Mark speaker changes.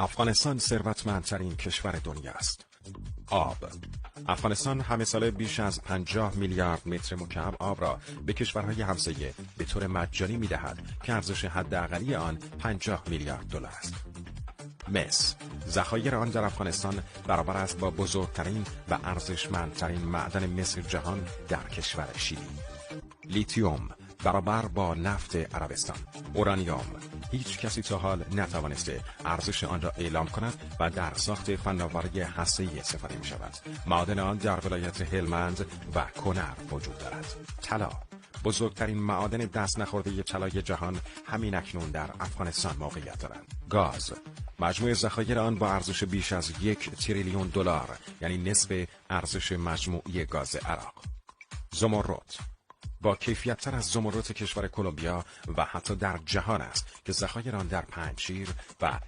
Speaker 1: افغانستان ثروتمندترین کشور دنیا است. آب. افغانستان همه ساله بیش از 50 میلیارد متر مکعب آب را به کشورهای همسایه به طور مجانی می‌دهد که ارزش حداقلی آن 50 میلیارد دلار است. مس. ذخایر آن در افغانستان برابر است با بزرگترین و ارزشمندترین معدن مس جهان در کشور شیلی. لیتیوم برابر با نفت عربستان. اورانیوم هیچ کسی تا حال نتوانسته ارزش آن را اعلام کند و در ساخت فناوری هسته‌ای استفاده می شود. معادن آن در ولایت هلمند و کنر وجود دارد. طلا بزرگترین معادن دست نخورده طلای جهان همین اکنون در افغانستان موقعیت دارند. گاز مجموع ذخایر آن با ارزش بیش از 1 تریلیون دلار، یعنی نصف ارزش مجموعی گاز عراق. زمرد با کیفیت‌تر از زمرد کشور کلمبیا و حتی در جهان است که ذخایر آن در پنجشیر و